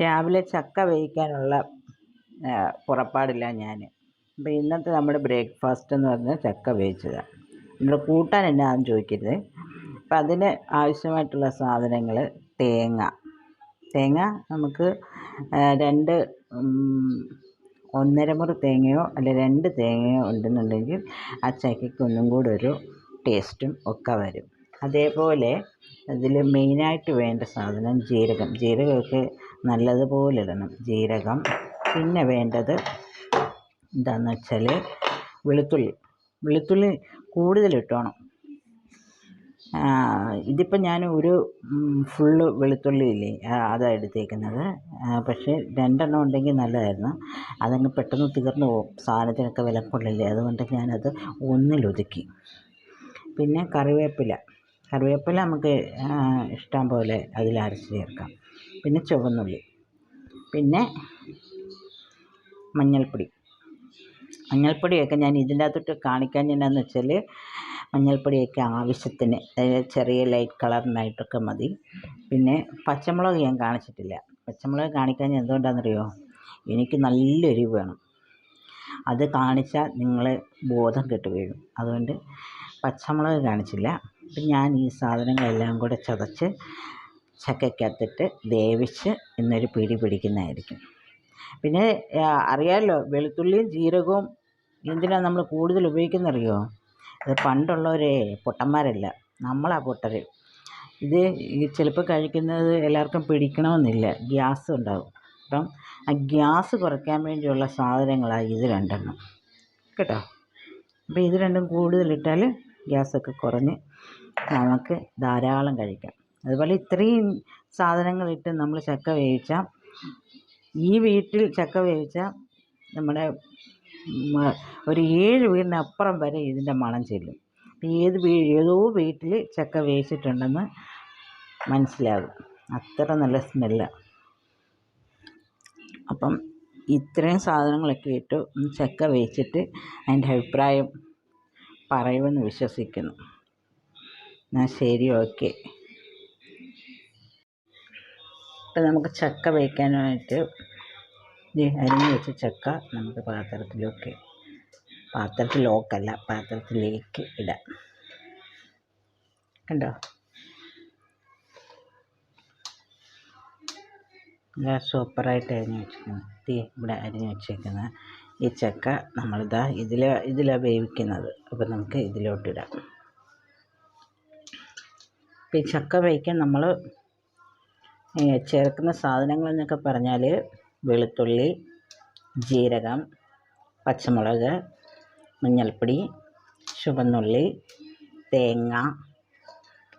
രാവിലെ ചക്ക വേവിക്കാനുള്ള പുറപ്പാടില്ല ഞാൻ. അപ്പോൾ ഇന്നത്തെ നമ്മുടെ ബ്രേക്ക്ഫാസ്റ്റ് എന്ന് പറഞ്ഞാൽ ചക്ക വേവിച്ചതാണ്. നമ്മുടെ കൂട്ടാൻ എന്നാന്ന് ചോദിക്കരുത്. അപ്പം അതിന് ആവശ്യമായിട്ടുള്ള സാധനങ്ങൾ: തേങ്ങ നമുക്ക് 1.5 മുറി തേങ്ങയോ അല്ലെ 2 തേങ്ങയോ ഉണ്ടെന്നുണ്ടെങ്കിൽ ആ ചക്കയ്ക്ക് ഒന്നും കൂടെ ഒരു ടേസ്റ്റും ഒക്കെ വരും. അതേപോലെ അതിൽ മെയിനായിട്ട് വേണ്ട സാധനം ജീരകമൊക്കെ നല്ലതുപോലെ ഇടണം. ജീരകം. പിന്നെ വേണ്ടത് എന്താണെന്ന് വെച്ചാൽ വെളുത്തുള്ളി കൂടുതലിട്ടോണം. ഇതിപ്പോൾ ഞാൻ ഒരു ഫുള്ള് വെളുത്തുള്ളി ഇല്ലേ, അതാണ് എടുത്തേക്കുന്നത്. പക്ഷേ 2 എണ്ണം ഉണ്ടെങ്കിൽ നല്ലതായിരുന്നു. അതങ്ങ് പെട്ടെന്ന് തീർന്നു പോകും, സാധനത്തിനൊക്കെ വില കൊള്ളില്ലേ. അതുകൊണ്ട് ഞാനത് ഒന്നിലൊതുക്കി. പിന്നെ കറിവേപ്പില നമുക്ക് ഇഷ്ടം പോലെ അതിൽ അരച്ച് ചേർക്കാം. പിന്നെ ചുവന്നുള്ളി, പിന്നെ മഞ്ഞൾപ്പൊടിയൊക്കെ ഞാൻ ഇതിൻ്റെ അകത്തോട്ട് കാണിക്കാൻ എന്നാന്ന് വെച്ചാൽ മഞ്ഞൾപ്പൊടിയൊക്കെ ആവശ്യത്തിന്, അതായത് ചെറിയ ലൈറ്റ് കളറിനായിട്ടൊക്കെ മതി. പിന്നെ പച്ചമുളക് ഞാൻ കാണിച്ചിട്ടില്ല. പച്ചമുളക് കാണിക്കാൻ എന്തുകൊണ്ടാണെന്നറിയോ? എനിക്ക് നല്ല എരിവ് വേണം. അത് കാണിച്ചാൽ നിങ്ങൾ ബോധം കെട്ട് വീഴും. അതുകൊണ്ട് പച്ചമുളക് കാണിച്ചില്ല. അപ്പം ഞാൻ ഈ സാധനങ്ങളെല്ലാം കൂടെ ചതച്ച് ചക്കയ്ക്കകത്തിട്ട് വേവിച്ച് ഇന്നൊരു പിടി പിടിക്കുന്നതായിരിക്കും. പിന്നെ അറിയാമല്ലോ, വെളുത്തുള്ളിയും ജീരകവും എന്തിനാണ് നമ്മൾ കൂടുതൽ ഉപയോഗിക്കുന്നറിയോ? ഇത് പണ്ടുള്ളവരെ പൊട്ടന്മാരല്ല, നമ്മളാ പൊട്ടർ. ഇത് ചിലപ്പോൾ കഴിക്കുന്നത് എല്ലാവർക്കും പിടിക്കണമെന്നില്ല, ഗ്യാസ് ഉണ്ടാകും. അപ്പം ആ ഗ്യാസ് കുറയ്ക്കാൻ വേണ്ടിയുള്ള സാധനങ്ങളാണ് ഇത് 2 എണ്ണം കേട്ടോ. അപ്പോൾ ഇത് 2 കൂടുതലിട്ടാൽ ഗ്യാസൊക്കെ കുറഞ്ഞ് നമുക്ക് ധാരാളം കഴിക്കാം. അതുപോലെ ഇത്രയും സാധനങ്ങളിട്ട് നമ്മൾ ചക്ക വേവിച്ചാൽ, ഈ വീട്ടിൽ ചക്ക വേവിച്ചാൽ നമ്മുടെ ഒരു 7 വീടിനപ്പുറം വരെ ഇതിൻ്റെ മണം ചെല്ലും. ഏതോ വീട്ടിൽ ചക്ക വേവിച്ചിട്ടുണ്ടെന്ന് മനസ്സിലാകും, അത്ര നല്ല സ്മെല്ലാണ്. അപ്പം ഇത്രയും സാധനങ്ങളൊക്കെ ഇട്ട് ചക്ക വേവിച്ചിട്ട് അതിൻ്റെ അഭിപ്രായം പറയുമെന്ന് വിശ്വസിക്കുന്നു. എന്നാൽ ശരി, ഓക്കെ. ഇപ്പം നമുക്ക് ചക്ക വേവിക്കാനായിട്ട് അരിഞ്ഞ് വെച്ച ചക്ക നമുക്ക് പാത്രത്തിലേക്ക് ഇടാം. കണ്ടോ, നല്ല സൂപ്പറായിട്ട് അരിഞ്ഞ് വെച്ചിരിക്കുന്നത്. ഇവിടെ അരിഞ്ഞ് വെച്ചേക്കുന്ന ഈ ചക്ക നമ്മളിതാ ഇതിലാണ് വേവിക്കുന്നത്. അപ്പോൾ നമുക്ക് ഇതിലോട്ടിടാം. ഇപ്പം ഈ ചക്ക വേവിക്കാൻ നമ്മൾ ചേർക്കുന്ന സാധനങ്ങളെന്നൊക്കെ പറഞ്ഞാൽ വെളുത്തുള്ളി, ജീരകം, പച്ചമുളക്, മഞ്ഞൾപ്പൊടി, ചുവന്നുള്ളി, തേങ്ങ,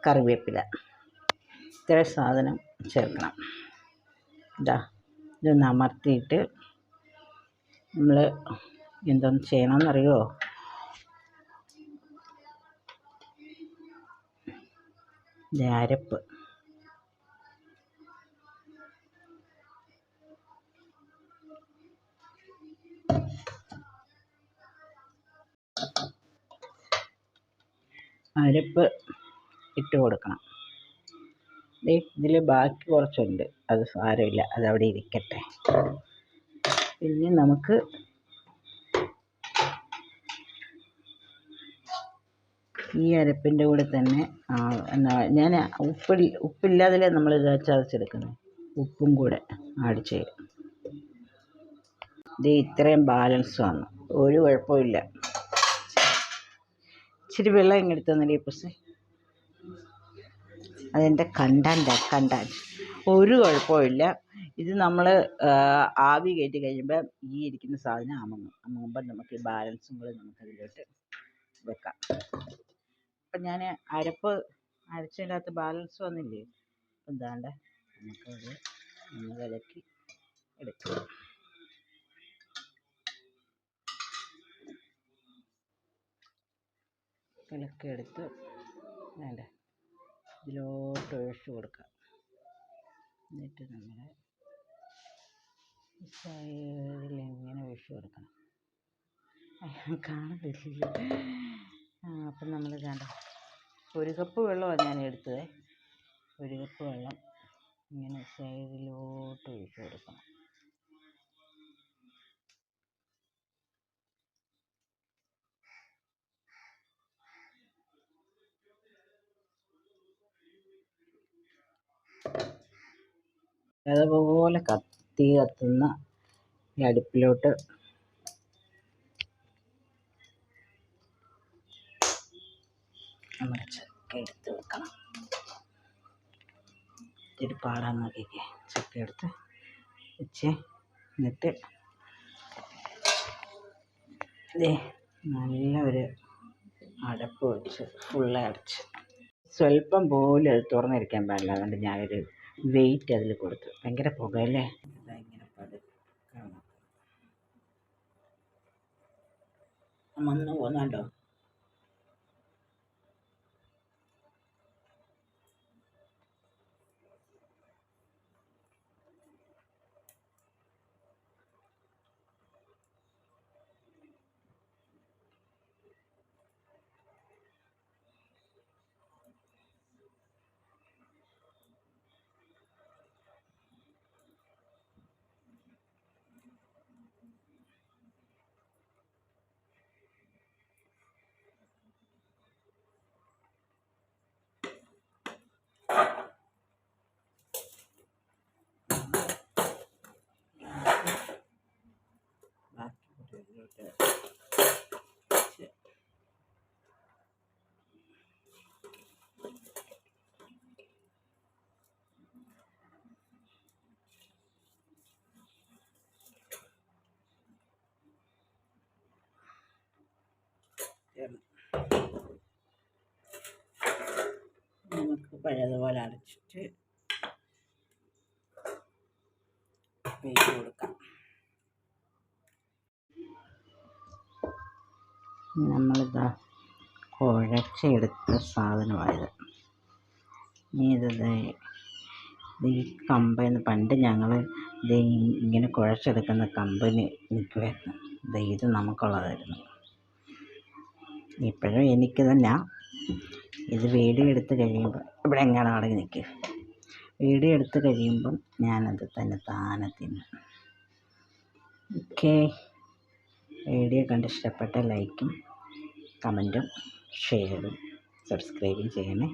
കറിവേപ്പില, ഇത്ര സാധനം ചേർക്കണം. ഇതൊന്ന് അമർത്തിയിട്ട് നമ്മൾ എന്തോന്ന് ചെയ്യണമെന്നറിയോ? അരപ്പ് ഇട്ട് കൊടുക്കണം. ഇതിൽ ബാക്കി കുറച്ചുണ്ട്, അത് സാരമില്ല, അതവിടെ ഇരിക്കട്ടെ. പിന്നെ നമുക്ക് ഈ അരപ്പിൻ്റെ കൂടെ തന്നെ ഞാൻ ഉപ്പില്ലാതെ നമ്മളിത് ചതച്ചെടുക്കുന്നത്, ഉപ്പും കൂടെ ആഡ് ചെയ്യും. ഇത് ഇത്രയും ബാലൻസ് വന്നു, ഒരു കുഴപ്പമില്ല. ഇച്ചിരി വെള്ളം ഇങ്ങെടുത്ത് തന്നില്ലേ പക്ഷേ അതെൻ്റെ കണ്ടാൻ ഒരു കുഴപ്പമില്ല. ഇത് നമ്മൾ ആവി കയറ്റി കഴിയുമ്പോൾ ഈ ഇരിക്കുന്ന സാധനം അമുങ്ങുമ്പോൾ നമുക്ക് ഈ ബാലൻസും കൂടെ നമുക്കതിലോട്ട് വെക്കാം. അപ്പം ഞാൻ അരച്ചതിൻ്റെ അകത്ത് ബാലൻസ് വന്നില്ലേ, എന്താണ്ട് നമുക്കത് വിലക്കി എടുക്കാം. വിലക്കെടുത്ത് വേണ്ട ഇതിലോട്ട് ഒഴിച്ച് കൊടുക്കാം. എന്നിട്ട് നമ്മൾ സൈഡിലിങ്ങനെ ഒഴിച്ച് കൊടുക്കണം. കാണത്തില്ല. അപ്പം നമ്മൾ വേണ്ട 1 കപ്പ് വെള്ളമാണ് ഞാൻ എടുത്തത്. 1 കപ്പ് വെള്ളം ഇങ്ങനെ സൈഡിലോട്ട് ഒഴിച്ച് കൊടുക്കാം. അതുപോലെ കത്തുന്ന ഈ അടുപ്പിലോട്ട് നമ്മുടെ ചക്ക എടുത്ത് വെക്കണം. ഇത്തിരി പാടാൻ നോക്കിക്കേ. ചക്ക എടുത്ത് വെച്ച് എന്നിട്ട് നല്ല ഒരു അടപ്പ് വെച്ച് ഫുള്ള് അടച്ച് സ്വല്പം പോലും അത് തുറന്നിരിക്കാൻ പാടില്ല. അതുകൊണ്ട് ഞാനൊരു വെയിറ്റ് അതിൽ കൊടുത്തു. ഭയങ്കര പുകയല്ലേ. ഇങ്ങനെ പതുക്കെ വന്ന് പോകുന്നുണ്ടോ? നമുക്ക് പഴയതുപോലെ അടച്ചിട്ട് വെയിറ്റ് കൊടുക്കാം. നമ്മളിതാ കുഴച്ചെടുത്ത സാധനമായത്. ഈ കമ്പെന്ന് പണ്ട് ഞങ്ങൾ ഇങ്ങനെ കുഴച്ചെടുക്കുന്ന കമ്പനി നിൽക്കുമായിരുന്നു. ഇത് നമുക്കുള്ളതായിരുന്നു. ഇപ്പോഴും എനിക്ക് തന്നെ ഇത് വീഡിയോ എടുത്ത് കഴിയുമ്പോൾ ഇവിടെ എങ്ങനെ അടങ്ങി നിൽക്കുക. വീഡിയോ എടുത്ത് കഴിയുമ്പം ഞാനത് തന്നെ താനെ തിന്നും. ഓക്കെ, വീഡിയോ കണ്ട് ഇഷ്ടപ്പെട്ട ലൈക്കും കമൻറ്റും ഷെയറും സബ്സ്ക്രൈബും ചെയ്യണേ.